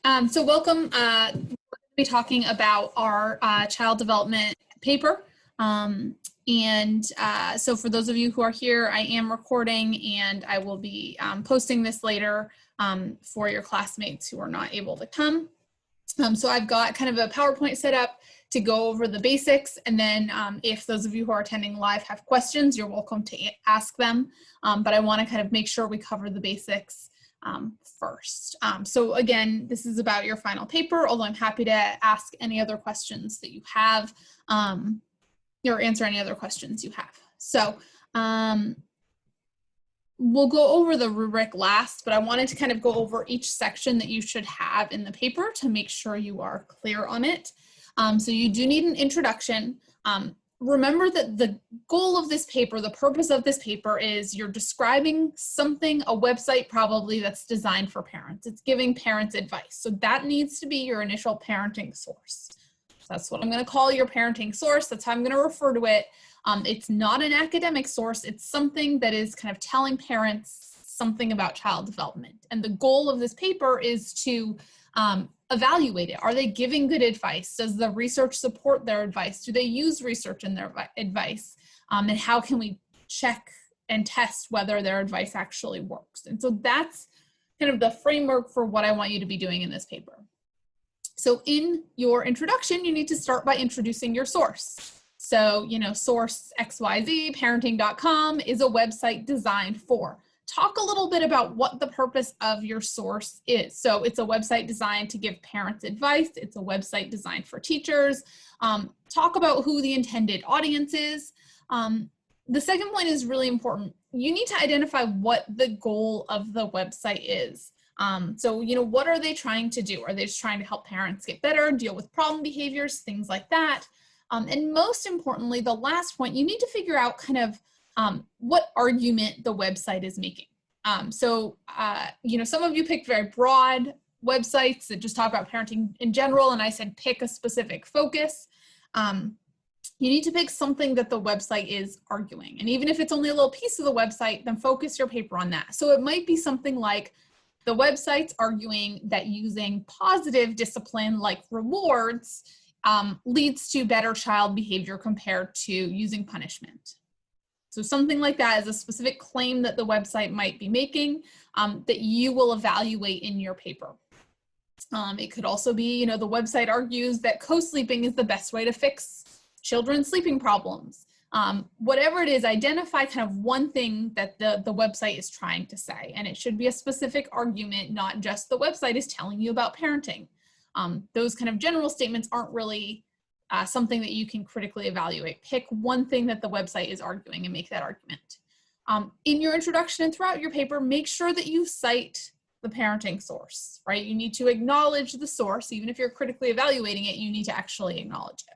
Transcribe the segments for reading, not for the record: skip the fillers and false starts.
So welcome. We're going to be talking about our child development paper. So for those of you who are here, I am recording and I will be posting this later for your classmates who are not able to come. So I've got kind of a PowerPoint set up to go over the basics, and then if those of you who are attending live have questions, you're welcome to ask them, but I want to kind of make sure we cover the basics first. So again, this is about your final paper, although I'm happy to ask any other questions that you have, or answer any other questions you have. So we'll go over the rubric last, but I wanted to kind of go over each section that you should have in the paper to make sure you are clear on it. So you do need an introduction. Remember that the goal of this paper, the purpose of this paper is you're describing something, a website probably that's designed for parents. It's giving parents advice. So that needs to be your initial parenting source. So that's what I'm going to call your parenting source. That's how I'm going to refer to it. It's not an academic source. It's something that is kind of telling parents something about child development. And the goal of this paper is to evaluate it. Are they giving good advice? Does the research support their advice? Do they use research in their advice? And how can we check and test whether their advice actually works? And so that's kind of the framework for what I want you to be doing in this paper. So in your introduction, you need to start by introducing your source. So, you know, source XYZ, parenting.com is a website designed for. Talk a little bit about what the purpose of your source is. So it's a website designed to give parents advice. It's a website designed for teachers. Talk about who the intended audience is. The second point is really important. You need to identify what the goal of the website is. So, you know, what are they trying to do? Are they just trying to help parents get better, deal with problem behaviors, things like that? And most importantly, the last point, you need to figure out kind of what argument the website is making. You know, some of you picked very broad websites that just talk about parenting in general, and I said pick a specific focus. You need to pick something that the website is arguing. And even if it's only a little piece of the website, then focus your paper on that. So it might be something like the website's arguing that using positive discipline like rewards leads to better child behavior compared to using punishment. So something like that is a specific claim that the website might be making that you will evaluate in your paper. It could also be, you know, the website argues that co-sleeping is the best way to fix children's sleeping problems. Whatever it is, identify kind of one thing that the website is trying to say, and it should be a specific argument, not just the website is telling you about parenting. Those kind of general statements aren't really something that you can critically evaluate. Pick one thing that the website is arguing and make that argument. In your introduction and throughout your paper, make sure that you cite the parenting source, right? You need to acknowledge the source. Even if you're critically evaluating it, you need to actually acknowledge it.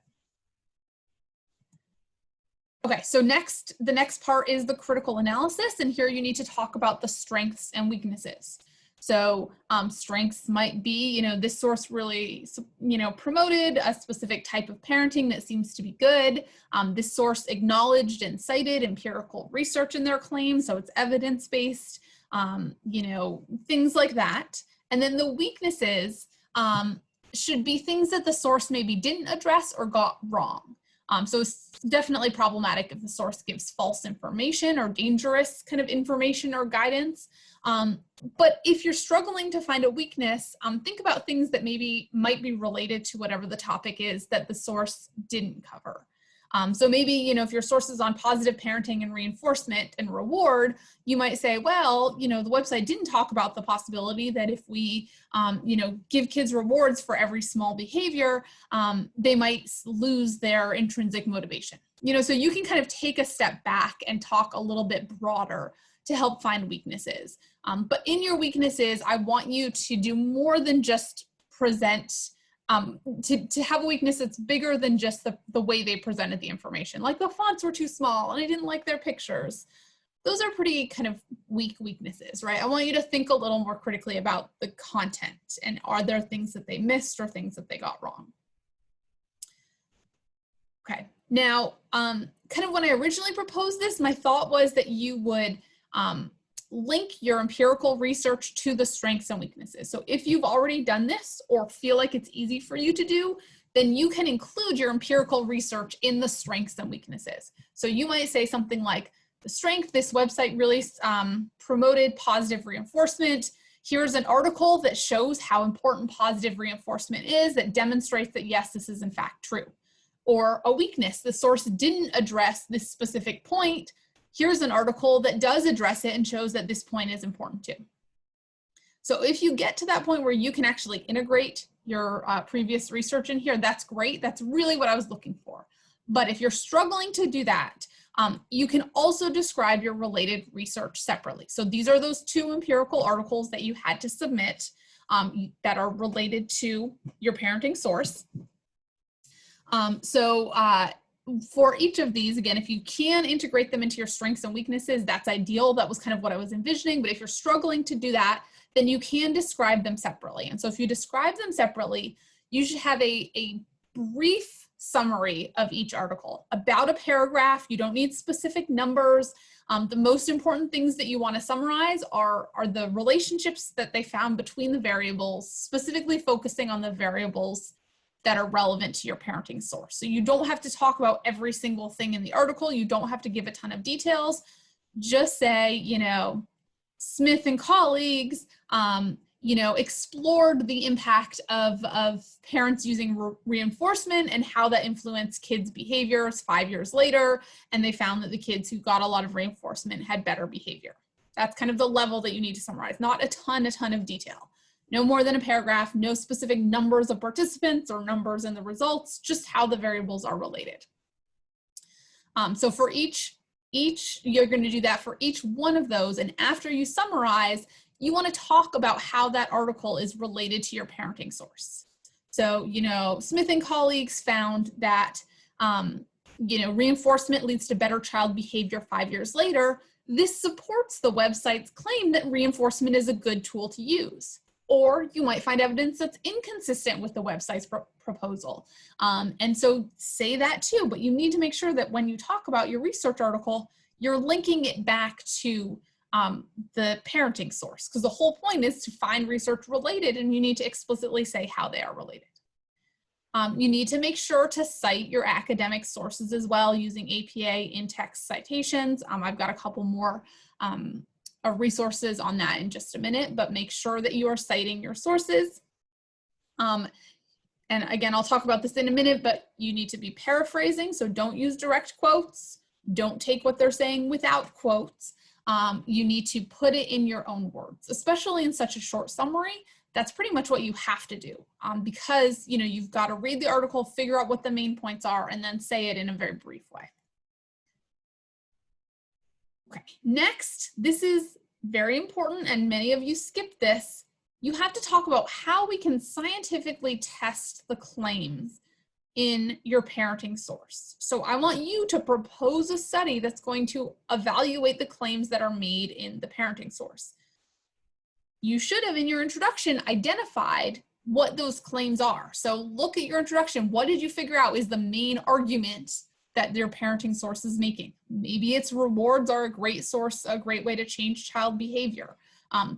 Okay, so the next part is the critical analysis, and here you need to talk about the strengths and weaknesses. So strengths might be, you know, this source really, you know, promoted a specific type of parenting that seems to be good. This source acknowledged and cited empirical research in their claims, so it's evidence-based, you know, things like that. And then the weaknesses should be things that the source maybe didn't address or got wrong. So it's definitely problematic if the source gives false information or dangerous kind of information or guidance. But if you're struggling to find a weakness, think about things that maybe might be related to whatever the topic is that the source didn't cover. So maybe, you know, if your source is on positive parenting and reinforcement and reward, you might say, well, you know, the website didn't talk about the possibility that if we, you know, give kids rewards for every small behavior, they might lose their intrinsic motivation. You know, so you can kind of take a step back and talk a little bit broader to help find weaknesses. But in your weaknesses, I want you to do more than just present, to have a weakness that's bigger than just the way they presented the information. Like the fonts were too small and I didn't like their pictures. Those are pretty kind of weak weaknesses, right? I want you to think a little more critically about the content and are there things that they missed or things that they got wrong? Okay, now kind of when I originally proposed this, my thought was that you would link your empirical research to the strengths and weaknesses. So if you've already done this or feel like it's easy for you to do, then you can include your empirical research in the strengths and weaknesses. So you might say something like, the strength, this website really promoted positive reinforcement. Here's an article that shows how important positive reinforcement is, that demonstrates that yes, this is in fact true. Or a weakness, the source didn't address this specific point. Here's an article that does address it and shows that this point is important too. So if you get to that point where you can actually integrate your previous research in here, that's great. That's really what I was looking for. But if you're struggling to do that, you can also describe your related research separately. So these are those 2 empirical articles that you had to submit that are related to your parenting source. For each of these, again, if you can integrate them into your strengths and weaknesses, that's ideal. That was kind of what I was envisioning. But if you're struggling to do that, then you can describe them separately. And so if you describe them separately, you should have a brief summary of each article, about a paragraph. You don't need specific numbers. The most important things that you want to summarize are the relationships that they found between the variables, specifically focusing on the variables that are relevant to your parenting source. So you don't have to talk about every single thing in the article. You don't have to give a ton of details. Just say, you know, Smith and colleagues, you know, explored the impact of parents using reinforcement and how that influenced kids' behaviors 5 years later. And they found that the kids who got a lot of reinforcement had better behavior. That's kind of the level that you need to summarize, not a ton of detail. No more than a paragraph, no specific numbers of participants or numbers in the results, just how the variables are related. So for each, you're going to do that for each one of those. And after you summarize, you want to talk about how that article is related to your parenting source. So, you know, Smith and colleagues found that, you know, reinforcement leads to better child behavior 5 years later. This supports the website's claim that reinforcement is a good tool to use. Or you might find evidence that's inconsistent with the website's proposal. And so say that too, but you need to make sure that when you talk about your research article, you're linking it back to the parenting source, because the whole point is to find research related, and you need to explicitly say how they are related. You need to make sure to cite your academic sources as well using APA in-text citations. I've got a couple more resources on that in just a minute, but make sure that you are citing your sources. And again, I'll talk about this in a minute, but you need to be paraphrasing, so don't use direct quotes. Don't take what they're saying without quotes. You need to put it in your own words, especially in such a short summary. That's pretty much what you have to do because, you know, you've got to read the article, figure out what the main points are, and then say it in a very brief way. Okay, next, this is very important, and many of you skipped this. You have to talk about how we can scientifically test the claims in your parenting source. So I want you to propose a study that's going to evaluate the claims that are made in the parenting source. You should have in your introduction identified what those claims are. So look at your introduction. What did you figure out is the main argument that your parenting source is making? Maybe it's rewards are a great source, a great way to change child behavior.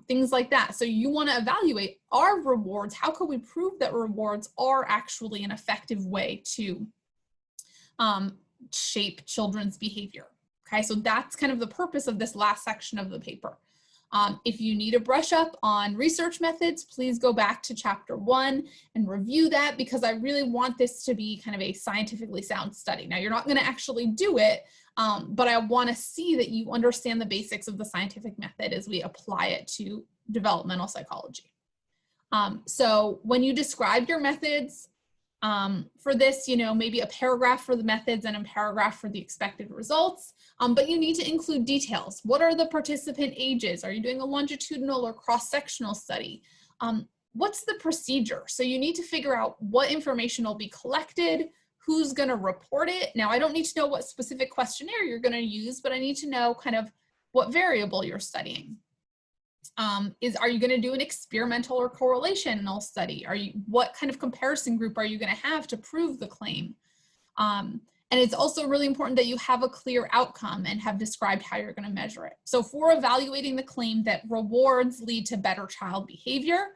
Things like that. So you want to evaluate, are rewards, how can we prove that rewards are actually an effective way to shape children's behavior? Okay, so that's kind of the purpose of this last section of the paper. If you need a brush up on research methods, please go back to chapter 1 and review that, because I really want this to be kind of a scientifically sound study. Now, you're not going to actually do it, but I want to see that you understand the basics of the scientific method as we apply it to developmental psychology. So when you describe your methods, for this, you know, maybe a paragraph for the methods and a paragraph for the expected results, but you need to include details. What are the participant ages? Are you doing a longitudinal or cross-sectional study? What's the procedure? So you need to figure out what information will be collected, who's going to report it. Now, I don't need to know what specific questionnaire you're going to use, but I need to know kind of what variable you're studying. Are you going to do an experimental or correlational study? What kind of comparison group are you going to have to prove the claim? And it's also really important that you have a clear outcome and have described how you're going to measure it. So for evaluating the claim that rewards lead to better child behavior,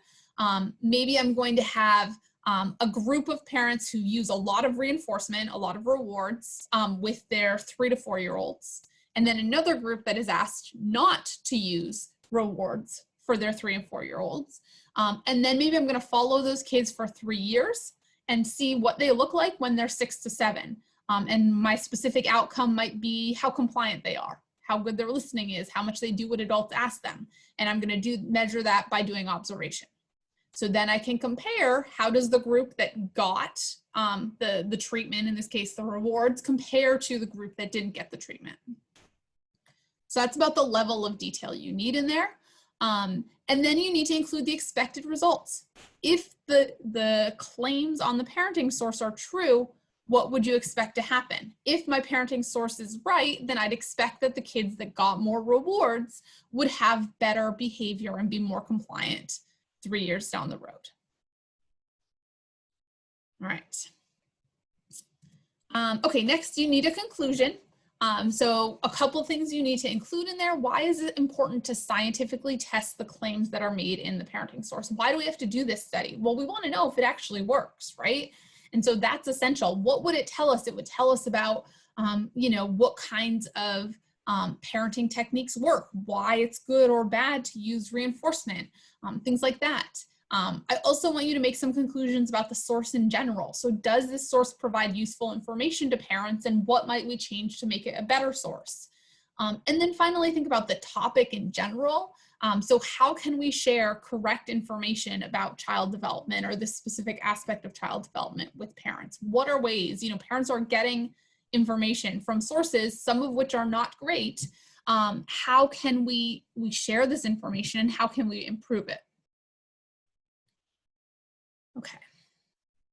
maybe I'm going to have a group of parents who use a lot of reinforcement, a lot of rewards with their 3 to 4 year olds. And then another group that is asked not to use rewards for their 3 and 4 year olds. And then maybe I'm going to follow those kids for 3 years and see what they look like when they're 6 to 7. And my specific outcome might be how compliant they are, how good their listening is, how much they do what adults ask them. And I'm going to measure that by doing observation. So then I can compare how does the group that got the treatment, in this case the rewards, compare to the group that didn't get the treatment. So that's about the level of detail you need in there. And then you need to include the expected results. If the claims on the parenting source are true, what would you expect to happen? If my parenting source is right, then I'd expect that the kids that got more rewards would have better behavior and be more compliant 3 years down the road. All right. Okay, next you need a conclusion. So a couple things you need to include in there. Why is it important to scientifically test the claims that are made in the parenting source? Why do we have to do this study? Well, we want to know if it actually works, right? And so that's essential. What would it tell us? It would tell us about, you know, what kinds of parenting techniques work, why it's good or bad to use reinforcement, things like that. I also want you to make some conclusions about the source in general. So does this source provide useful information to parents, and what might we change to make it a better source? And then finally, think about the topic in general. So how can we share correct information about child development or this specific aspect of child development with parents? What are ways, you know, parents are getting information from sources, some of which are not great. How can we share this information, and how can we improve it? Okay.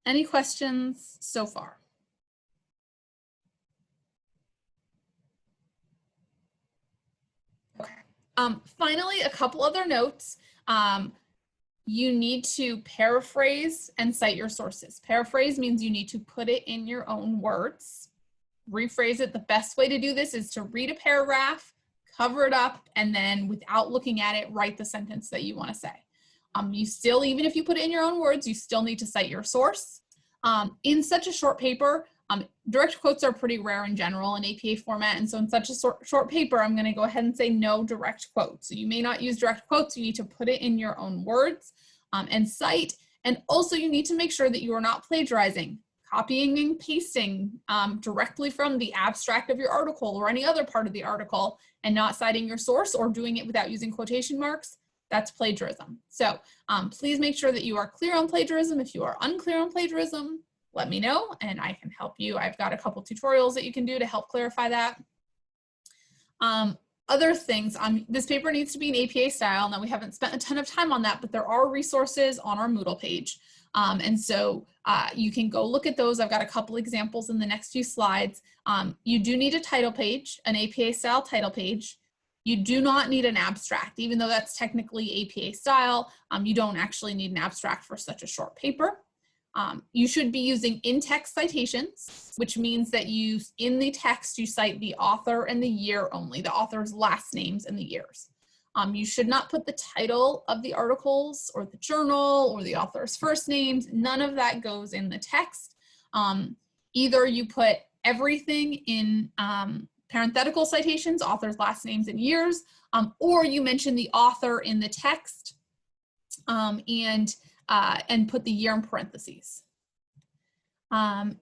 Any questions so far? Okay. Finally, a couple other notes. You need to paraphrase and cite your sources. Paraphrase means you need to put it in your own words. Rephrase it. The best way to do this is to read a paragraph, cover it up, and then without looking at it, write the sentence that you want to say. You still, even if you put it in your own words, you still need to cite your source. In such a short paper, direct quotes are pretty rare in general in APA format, and so in such a short paper, I'm going to go ahead and say no direct quotes. So you may not use direct quotes. You need to put it in your own words and cite, and also you need to make sure that you are not plagiarizing, copying and pasting directly from the abstract of your article or any other part of the article and not citing your source or doing it without using quotation marks. That's plagiarism. So please make sure that you are clear on plagiarism. If you are unclear on plagiarism, let me know and I can help you. I've got a couple tutorials that you can do to help clarify that. Other things, this paper needs to be an APA style. Now we haven't spent a ton of time on that, but there are resources on our Moodle page. And so you can go look at those. I've got a couple examples in the next few slides. You do need a title page, an APA style title page. You do not need an abstract, even though that's technically APA style. You don't actually need an abstract for such a short paper. You should be using in-text citations, which means that in the text, you cite the author and the year only, the author's last names and the years. You should not put the title of the articles or the journal or the author's first names. None of that goes in the text. Either you put everything in parenthetical citations, author's last names and years, or you mention the author in the text and put the year in parentheses. You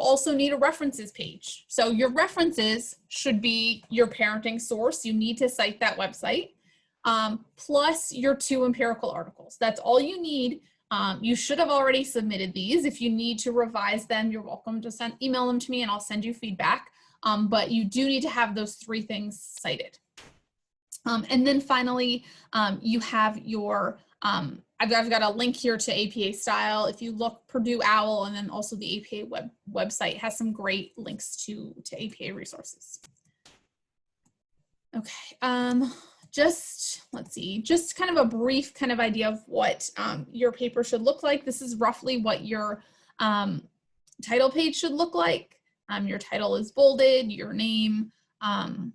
also need a references page. So your references should be your parenting source. You need to cite that website, plus your 2 empirical articles. That's all you need. You should have already submitted these. If you need to revise them, you're welcome to email them to me and I'll send you feedback. But you do need to have those 3 things cited. And then finally, you have your, I've got a link here to APA style. If you look, Purdue OWL, and then also the APA website has some great links to APA resources. Okay, let's see, just kind of a brief kind of idea of what your paper should look like. This is roughly what your title page should look like. Your title is bolded, your name, and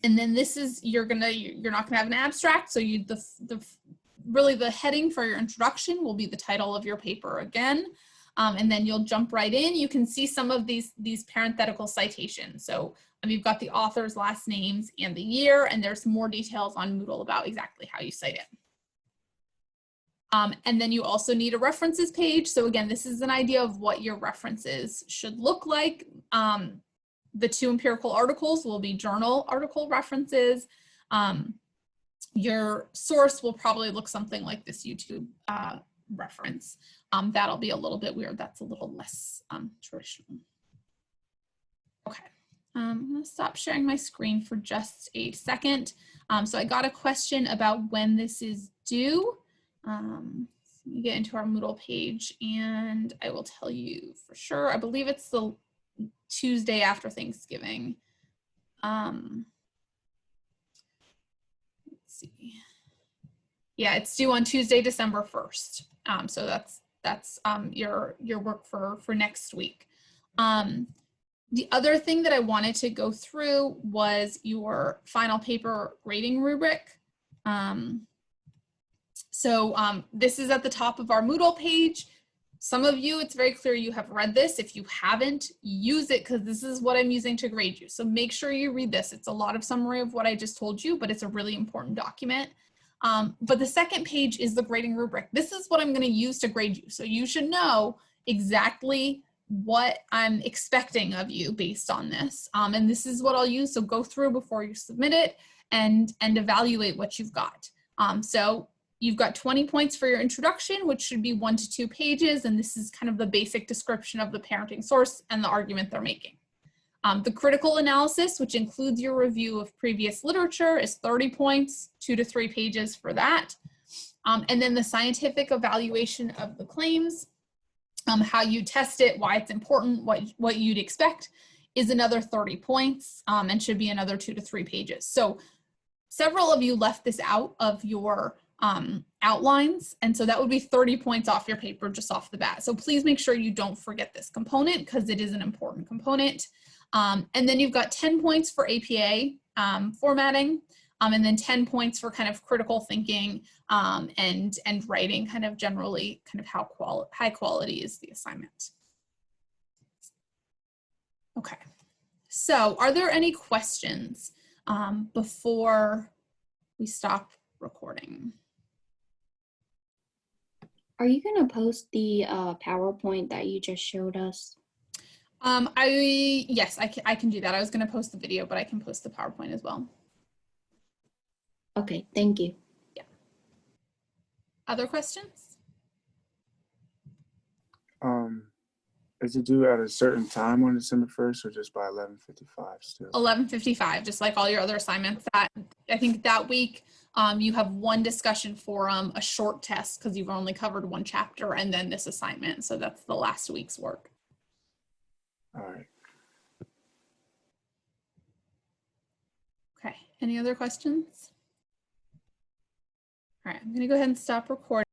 then this is, you're not gonna have an abstract, so really the heading for your introduction will be the title of your paper again, and then you'll jump right in. You can see some of these parenthetical citations. So you've got the author's last names and the year, and there's more details on Moodle about exactly how you cite it. And then you also need a references page. So again, this is an idea of what your references should look like. The 2 empirical articles will be journal article references. Your source will probably look something like this YouTube reference. That'll be a little bit weird. That's a little less traditional. Okay, I'm gonna stop sharing my screen for just a second. So I got a question about when this is due. Let me get into our Moodle page and I will tell you for sure. I believe it's the Tuesday after Thanksgiving. Let's see. Yeah, it's due on Tuesday, December 1st. So that's your work for next week. The other thing that I wanted to go through was your final paper grading rubric. This is at the top of our Moodle page. Some of you, it's very clear you have read this. If you haven't, use it because this is what I'm using to grade you. So make sure you read this. It's a lot of summary of what I just told you, but it's a really important document. But the second page is the grading rubric. This is what I'm going to use to grade you. So you should know exactly what I'm expecting of you based on this. And this is what I'll use. So go through before you submit it and evaluate what you've got. So you've got 20 points for your introduction, which should be 1 to 2 pages. And this is kind of the basic description of the parenting source and the argument they're making. The critical analysis, which includes your review of previous literature, is 30 points, 2 to 3 pages for that. And then the scientific evaluation of the claims, how you test it, why it's important, what you'd expect, is another 30 points and should be another 2 to 3 pages. So several of you left this out of your outlines, and so that would be 30 points off your paper just off the bat. So please make sure you don't forget this component because it is an important component. And then you've got 10 points for APA formatting, and then 10 points for kind of critical thinking and writing, kind of generally kind of how high quality is the assignment. Okay, so are there any questions before we stop recording? Are you going to post the PowerPoint that you just showed us? Yes, I can do that. I was going to post the video, but I can post the PowerPoint as well. Okay, thank you. Yeah. Other questions? Is it due at a certain time on December 1st or just by 11:55 still? 11:55, just like all your other assignments. I think that week you have one discussion forum, a short test because you've only covered one chapter, and then this assignment. So that's the last week's work. All right. Okay, any other questions? All right, I'm going to go ahead and stop recording.